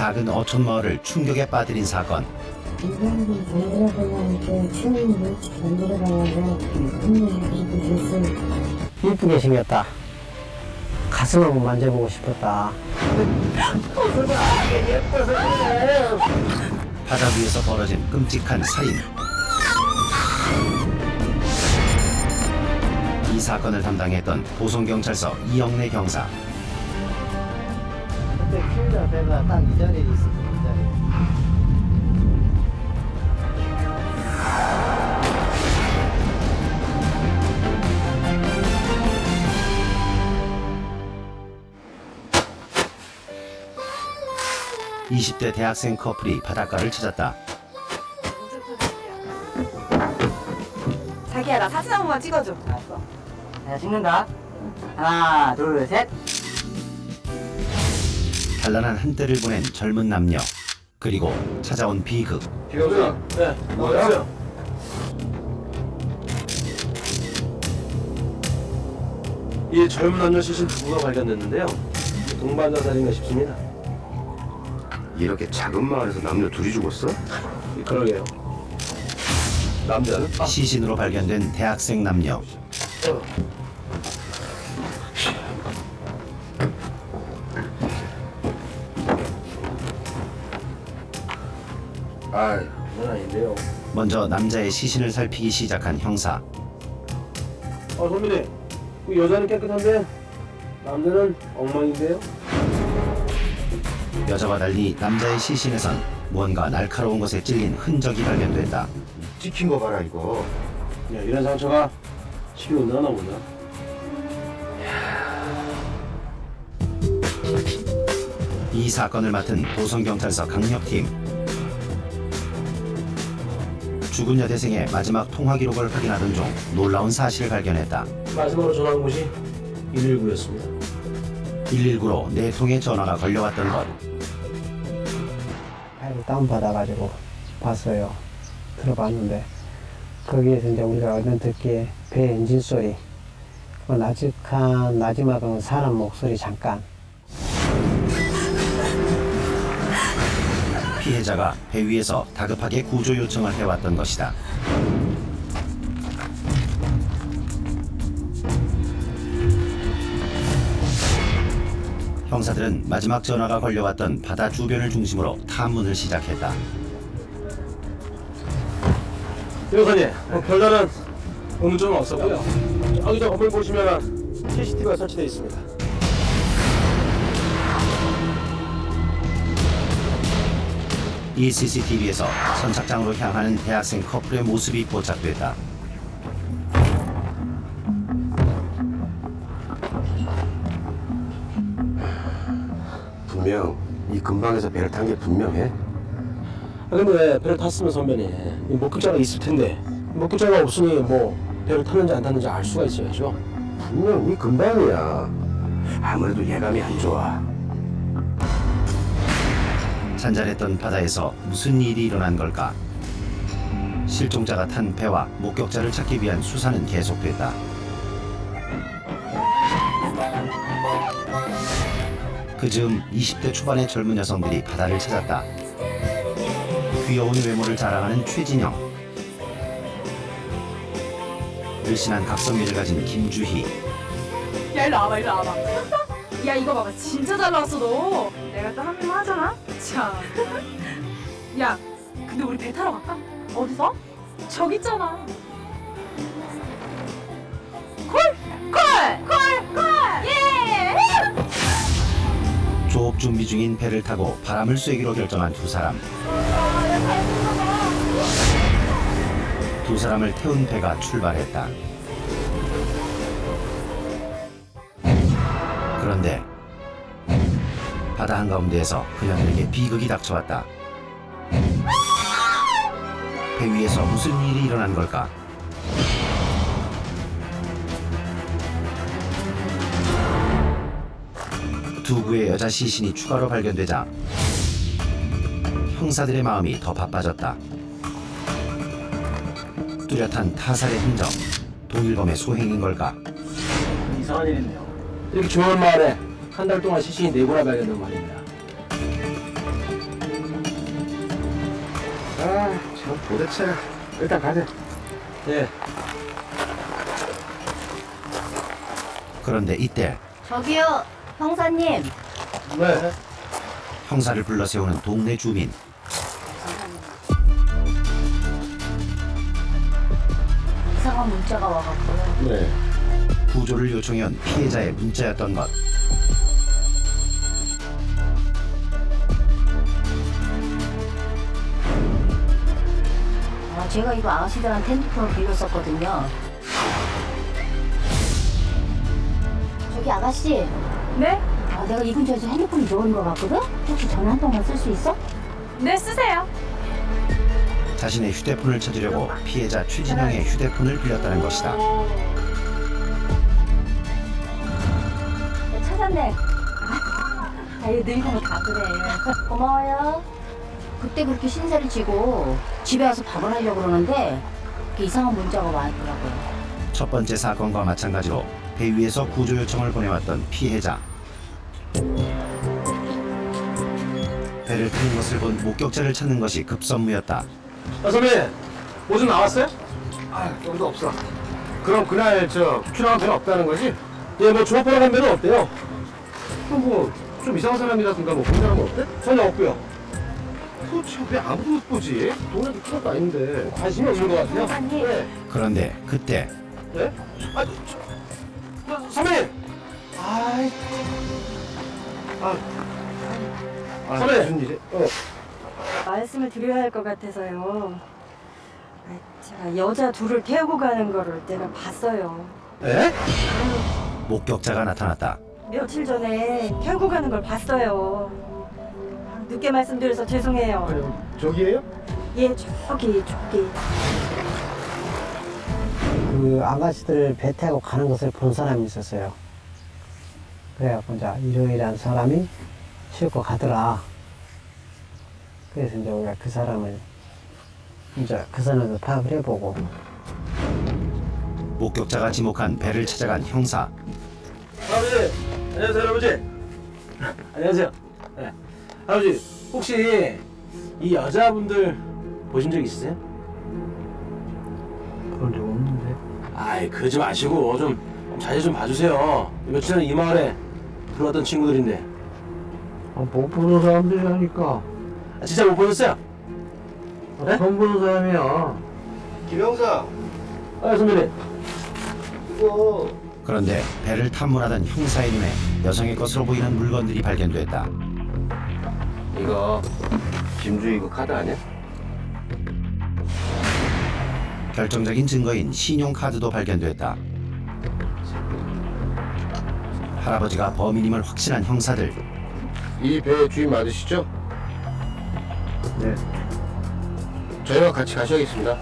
작은 어촌 마을을 충격에 빠뜨린 사건. 인간이 만들어보려는 그 추억을 만들어가려고 그렇게 됐어요. 이쁘게 생겼다. 가슴 한번 만져보고 싶었다. 바다 위에서 벌어진 끔찍한 살인. 이 사건을 담당했던 보성경찰서 이영래 경사. 그때 키우다 배가 딱 이 자리에 있었어, 이 자리에. 이십 대 대학생 커플이 바닷가를 찾았다. 자기야 나 사진 한 번만 찍어줘. 알았어. 내가 찍는다. 하나, 둘, 셋. 단란한 한때를 보낸 젊은 남녀. 그리고 찾아온 비극. 비경사. 네. 뭐야? 이 젊은 남녀 시신 두부가 발견됐는데요. 동반자 살인가 싶습니다. 이렇게 작은 마을에서 남녀 둘이 죽었어? 그러게요. 남자는? 시신으로 발견된 대학생 남녀. 아이, 그건 아닌데요. 먼저 남자의 시신을 살피기 시작한 형사. 선배님. 그 여자는 깨끗한데 남자는 엉망인데요? 여자와 달리 남자의 시신에선 무언가 날카로운 것에 찔린 흔적이 발견됐다. 찍힌 거 봐라 이거. 야, 이런 상처가 식이 온다나 보다. 이 사건을 맡은 보성경찰서 강력팀. 죽은 여대생의 마지막 통화 기록을 확인하던 중 놀라운 사실을 발견했다. 마지막으로 전화한 곳이 119였습니다. 119로 4통의 전화가 걸려왔던 것. 파일을 다운받아가지고 봤어요. 들어봤는데 거기에서 이제 우리가 얼른 듣기에 배 엔진 소리, 나지막은 사람 목소리 잠깐. 피해자가 배 위에서 다급하게 구조 요청을 해왔던 것이다. 형사들은 마지막 전화가 걸려왔던 바다 주변을 중심으로 탐문을 시작했다. 여사님, 별다른 음주는 없었고요. 저기 저 건물 보시면 CCTV가 설치되어 있습니다. 이 CCTV에서 선착장으로 향하는 대학생 커플의 모습이 포착됐다. 분명 이 근방에서 배를 탄 게 분명해. 근데 왜 배를 탔으면 선배님 이 목격자가 있을 텐데 목격자가 없으니 뭐 배를 탔는지 안 탔는지 알 수가 있어야죠. 분명 이 근방이야. 아무래도 예감이 안 좋아. 잔잔했던 바다에서 무슨 일이 일어난 걸까? 실종자가 탄 배와 목격자를 찾기 위한 수사는 계속됐다. 그즈음 20대 초반의 젊은 여성들이 바다를 찾았다. 귀여운 외모를 자랑하는 최진영, 늘씬한 각선미를 가진 김주희, 야 일로 와봐 일로 와봐. 야 이거 봐봐 진짜 잘 나왔어 너. 내가 또 한 명 하잖아. 자. 야 근데 우리 배 타러 갈까? 어디서? 저기 있잖아. 콜! 콜! 콜! 콜! 예! 조업 준비 중인 배를 타고 바람을 쐬기로 결정한 두 사람. 두 사람을 태운 배가 출발했다. 그런데 바다 한가운데에서 그녀들에게 비극이 닥쳐왔다. 배 위에서 무슨 일이 일어난 걸까? 두 구의 여자 시신이 추가로 발견되자 형사들의 마음이 더 바빠졌다. 뚜렷한 타살의 흔적, 동일범의 소행인 걸까? 이상한 일이네요. 이렇게 조용한 마을에 한 달 동안 시신이 4구나 발견된 말입니다. 참 도대체. 일단 가자. 예. 그런데 이때 저기요, 형사님. 네. 형사를 불러 세우는 동네 주민. 이상한 문자가 와갖고요. 네. 구조를 요청해온 피해자의 문자였던 것. 제가 이거 아가씨들한테 핸드폰을 빌렸었거든요. 저기 아가씨, 네? 내가 이 근처에서 핸드폰 잃어버린 것 같거든? 혹시 전화 한 통만 쓸 수 있어? 네, 쓰세요. 자신의 휴대폰을 찾으려고 피해자 최진영의 휴대폰을 빌렸다는 것이다. 찾았네. 이거 늙으면 다 그래. 고마워요. 그때 그렇게 신세를 지고 집에 와서 밥을 하려고 그러는데 이렇게 이상한 문자가 와 있더라고요. 첫 번째 사건과 마찬가지로 배 위에서 구조 요청을 보내왔던 피해자. 배를 타는 것을 본 목격자를 찾는 것이 급선무였다. 선배님, 오줌 나왔어요? 아, 좀도 없어. 그럼 그날 출항한 배는 없다는 거지? 예, 뭐 조합하러 간 배는 없대요. 그럼 뭐 좀 이상한 사람이라든가 뭐 본 사람은 없대? 전혀 없고요. 도대체 왜 아무도 못 보지? 동네도 큰 것도 아닌데. 관심이 없는 것 같아요. 형사님. 네. 그런데 그때 네? 아, 선배님! 아이, 선배! 무슨 일이? 말씀을 드려야 할 것 같아서요. 제가 여자 둘을 태우고 가는 거를 내가 봤어요. 에? 목격자가 나타났다. 며칠 전에 태우고 가는 걸 봤어요. 늦게 말씀드려서 죄송해요. 아니, 저기에요? 예, 저기. 그 아가씨들 배 타고 가는 것을 본 사람이 있었어요. 그래갖고 이제 이러이러한 사람이 싣고 가더라. 그래서 이제 우리가 그 사람을 이제 그 선에서 파악을 해보고. 목격자가 지목한 배를 찾아간 형사. 할아버지! 안녕하세요, 할아버지! 안녕하세요. 네. 할아버지, 혹시 이 여자분들 보신 적 있으세요? 그런 적 없는데. 아이, 그러지 마시고 좀 자주 좀 봐주세요. 며칠 전에 이 마을에 들어왔던 친구들인데. 못 보는 사람들이 하니까. 아, 진짜 못 보셨어요? 네? 처음 보는 사람이야. 김영사, 아, 선배님. 이거 그런데 배를 탐문하던 형사의 눈에 여성의 것으로 보이는 물건들이 발견됐다. 이거 김주희 그 카드 아니야? 결정적인 증거인 신용카드도 발견됐다. 할아버지가 범인임을 확신한 형사들. 이 배 주인 맞으시죠? 네. 저희와 같이 가셔야겠습니다.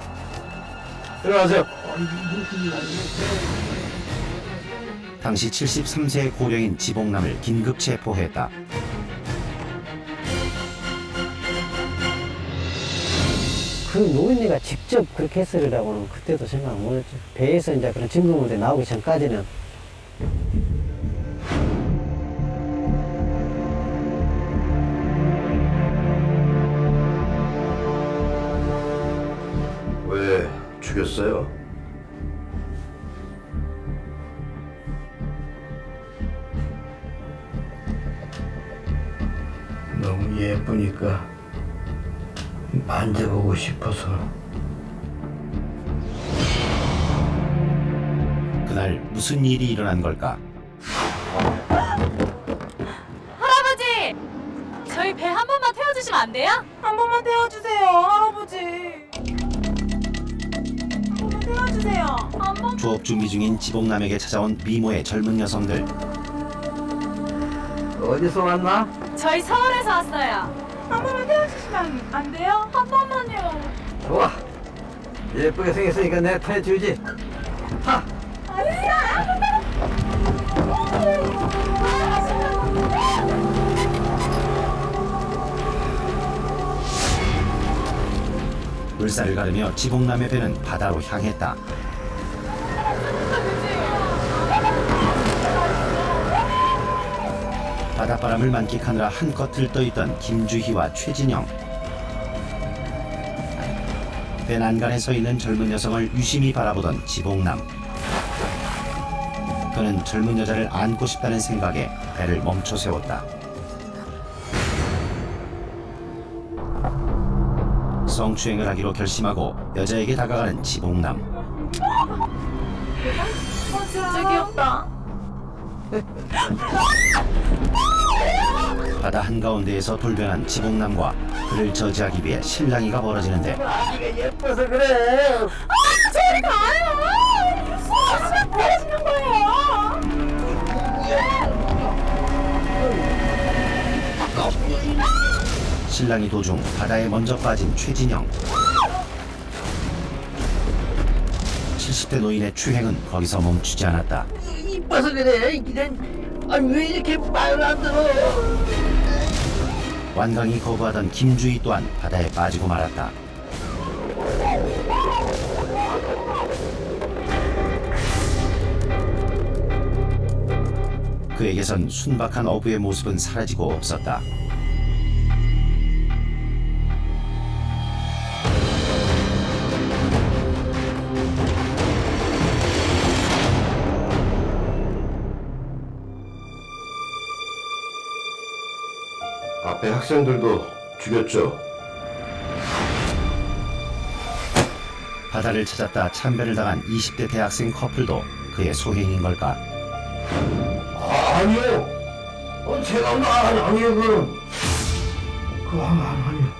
일어나세요. 당시 73세의 고령인 지봉남을 긴급 체포했다. 그 노인네가 직접 그렇게 했으리라고는 그때도 생각 못했죠. 배에서 이제 그런 증거물들이 나오기 전까지는. 왜 죽였어요? 너무 예쁘니까 만져보고 싶어서. 그날 무슨 일이 일어난 걸까? 할아버지! 저희 배 한 번만 태워주시면 안 돼요? 한 번만 태워주세요, 할아버지. 한 번만 태워주세요. 한 번. 조업 준비 중인 지봉남에게 찾아온 미모의 젊은 여성들. 어디서 왔나? 저희 서울에서 왔어요. 한 번만 태워주시면 안 돼요? 한 번만요. 좋아. 예쁘게 생겼으니까 내가 태워주지. 물살을 가르며 지봉남의 배는 바다로 향했다. 바닷바람을 만끽하느라 한껏 들떠있던 김주희와 최진영. 배 난간에 서 있는 젊은 여성을 유심히 바라보던 지봉남. 그는 젊은 여자를 안고 싶다는 생각에 배를 멈춰 세웠다. 성추행을 하기로 결심하고 여자에게 다가가는 지봉남. 진짜 귀엽다. 바다 한가운데에서 돌변한 지봉남과 그를 저지하기 위해 실랑이가 벌어지는데 예뻐서 그래. 저리 가요. 뭐 하시는 거예요? 신랑이 도중 바다에 먼저 빠진 최진영. 70대 노인의 추행은 거기서 멈추지 않았다. 이뻐서 그래. 이런 왜 이렇게 말을 안 들어? 완강히 거부하던 김주희 또한 바다에 빠지고 말았다. 그에게선 순박한 어부의 모습은 사라지고 없었다. 앞에 학생들도 죽였죠. 바다를 찾았다 참배를 당한 20대 대학생 커플도 그의 소행인 걸까? 아니요. 제가 아니에요 그럼. 아니요.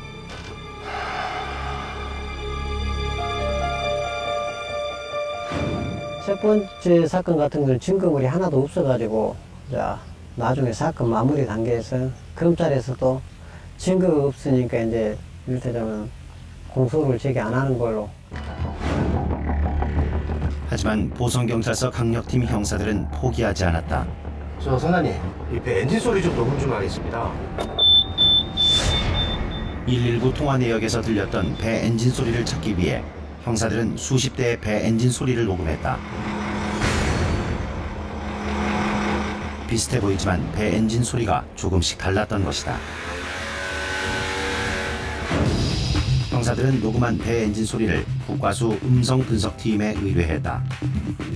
첫 번째 사건 같은 건 증거물이 하나도 없어가지고 자 나중에 사건 마무리 단계에서 검찰에서도 증거가 없으니까 이제 이를테자면 공소를 제기 안 하는 걸로. 하지만 보성경찰서 강력팀 형사들은 포기하지 않았다. 저 선장님, 이 배 엔진 소리 좀 녹음 좀 하겠습니다. 119 통화 내역에서 들렸던 배 엔진 소리를 찾기 위해 형사들은 수십 대의 배 엔진 소리를 녹음했다. 비슷해 보이지만 배 엔진 소리가 조금씩 달랐던 것이다. 형사들은 녹음한 배 엔진 소리를 국과수 음성 분석팀에 의뢰했다.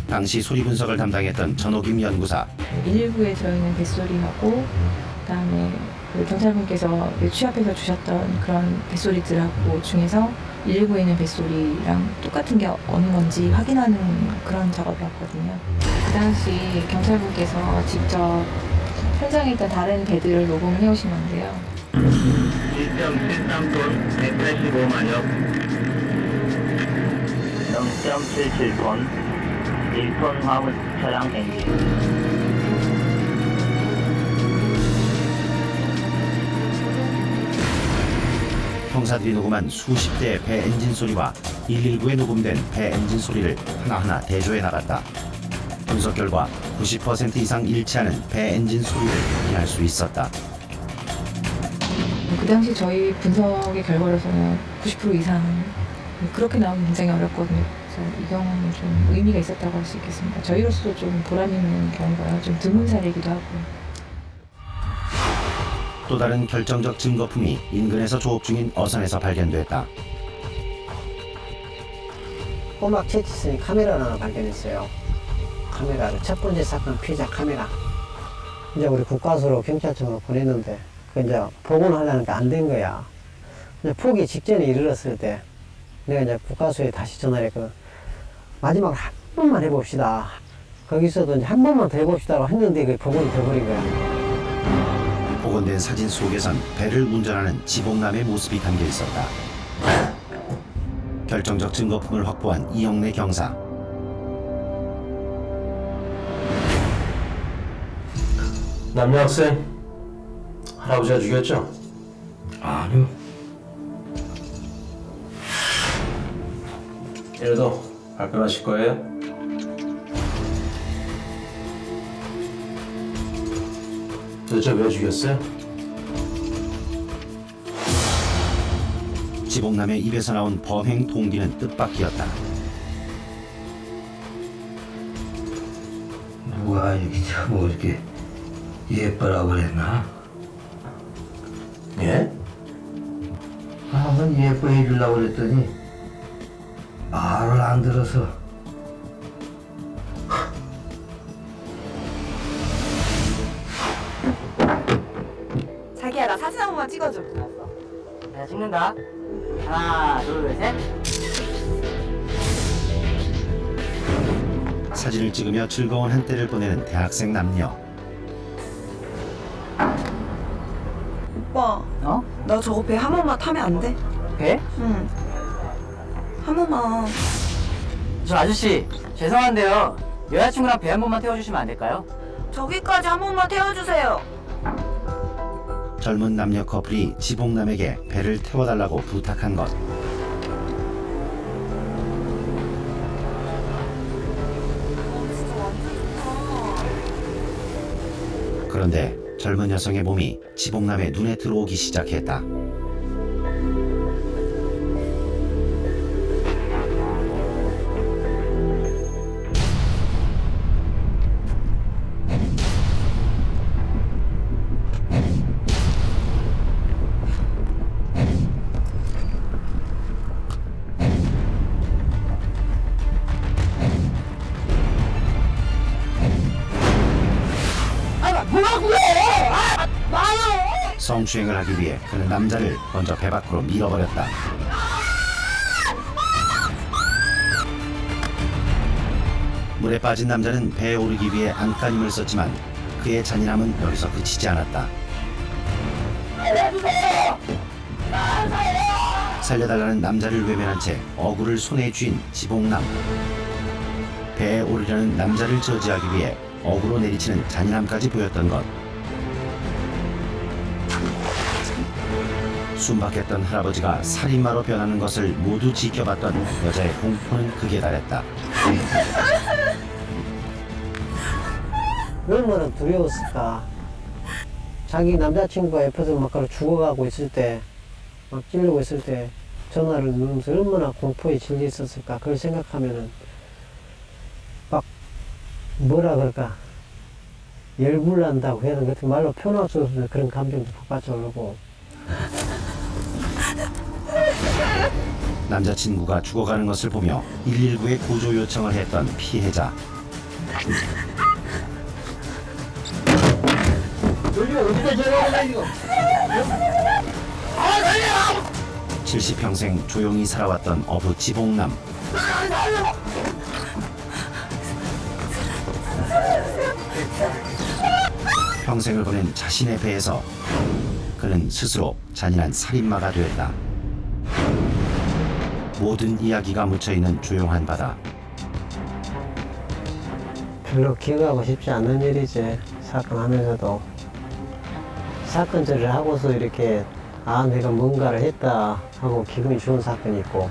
당시 소리 분석을 담당했던 전호김 연구사. 119에 저희는 뱃소리하고 그다음에 그 경찰분께서 취합해서 주셨던 그런 뱃소리들하고 중에서 119에 있는 뱃소리랑 똑같은 게 어느 건지 확인하는 그런 작업이었거든요. 그 당시 경찰분께서 직접 현장에 있던 다른 배들을 녹음을 해오시는데요. 1.73톤 185마력 0.77톤 1톤 화물 차량 엔진 형사들이 녹음한 수십 대의 배 엔진 소리와 119에 녹음된 배 엔진 소리를 하나하나 대조해 나갔다. 분석 결과 90% 이상 일치하는 배 엔진 소리를 확인할 수 있었다. 그 당시 저희 분석의 결과로서는 90% 이상 그렇게 나오면 굉장히 어렵거든요. 그래서 이 경우는 좀 의미가 있었다고 할 수 있겠습니다. 저희로서도 좀 보람 있는 경우가 좀 드문 사례이기도 하고요. 또 다른 결정적 증거품이 인근에서 조업 중인 어선에서 발견됐다. 꼬막 채취선이 카메라를 하나 발견했어요. 카메라를 첫 번째 사건 피해자 카메라. 이제 우리 국과수로 경찰청으로 보냈는데 그 이제 복원을 하려는 게 안 된 거야. 이제 포기 직전에 이르렀을 때 내가 이제 국과수에 다시 전화를 했거든. 마지막으로 한 번만 해봅시다. 거기서도 이제 한 번만 더 해봅시다고 했는데 그게 복원이 돼버린 거야. 복원된 사진 속에선 배를 운전하는 지봉남의 모습이 담겨 있었다. 결정적 증거품을 확보한 이영래 경사. 남녀 학생, 할아버지가 죽였죠? 아니요. 얘도 발표하실 거예요? 도대체 왜 죽였어요? 지봉남의 입에서 나온 범행 동기는 뜻밖이었다. 누가 여기서 뭐 이렇게 예뻐라고 그랬나? 예? 한번 예뻐해 주려고 그랬더니 안 들어서. 자기야, 나 사진 한 번만 찍어줘. 내가 찍는다. 하나, 둘, 셋. 사진을 찍으며 즐거운 한때를 보내는 대학생 남녀. 오빠. 어? 나 저거 배 한 번만 타면 안 돼? 배? 응. 한 번만. 저 아저씨 죄송한데요. 여자친구랑 배 한 번만 태워주시면 안 될까요? 저기까지 한 번만 태워주세요. 젊은 남녀 커플이 지봉남에게 배를 태워달라고 부탁한 것. 그런데 젊은 여성의 몸이 지봉남의 눈에 들어오기 시작했다. 성추행을 하기 위해 그는 남자를 먼저 배 밖으로 밀어버렸다. 물에 빠진 남자는 배에 오르기 위해 안간힘을 썼지만 그의 잔인함은 여기서 그치지 않았다. 살려달라는 남자를 외면한 채 어구를 손에 쥔 지봉남. 배에 오르려는 남자를 저지하기 위해 어구로 내리치는 잔인함까지 보였던 것. 순박했던 할아버지가 살인마로 변하는 것을 모두 지켜봤던 여자의 공포는 극에 달했다. 얼마나 두려웠을까. 자기 남자친구가 옆에서 막 죽어가고 있을 때, 막 찌르고 있을 때 전화를 누르면서 얼마나 공포에 질려 있었을까. 그걸 생각하면은 막 뭐라 그럴까, 열불 난다고 해야 되나, 그 말로 표현할 수 없는 그런 감정도 폭발적으로. 남자친구가 죽어가는 것을 보며 119에 구조 요청을 했던 피해자. 70평생 조용히 살아왔던 어부 지봉남. 평생을 보낸 자신의 배에서 그는 스스로 잔인한 살인마가 되었다. 모든 이야기가 묻혀있는 조용한 바다. 별로 기억하고 싶지 않는 일이지. 사건 하면서도 사건들을 하고서 이렇게 내가 뭔가를 했다 하고 기분이 좋은 사건이 있고,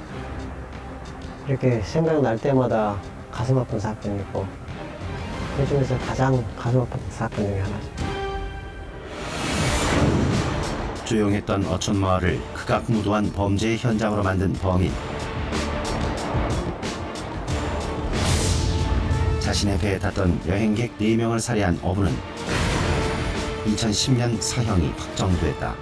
이렇게 생각날 때마다 가슴 아픈 사건이 있고, 그 중에서 가장 가슴 아픈 사건 중에 하나죠. 조용했던 어촌 마을을 극악무도한 범죄의 현장으로 만든 범인. 자신의 배에 탔던 여행객 4명을 살해한 어부는 2010년 사형이 확정됐다.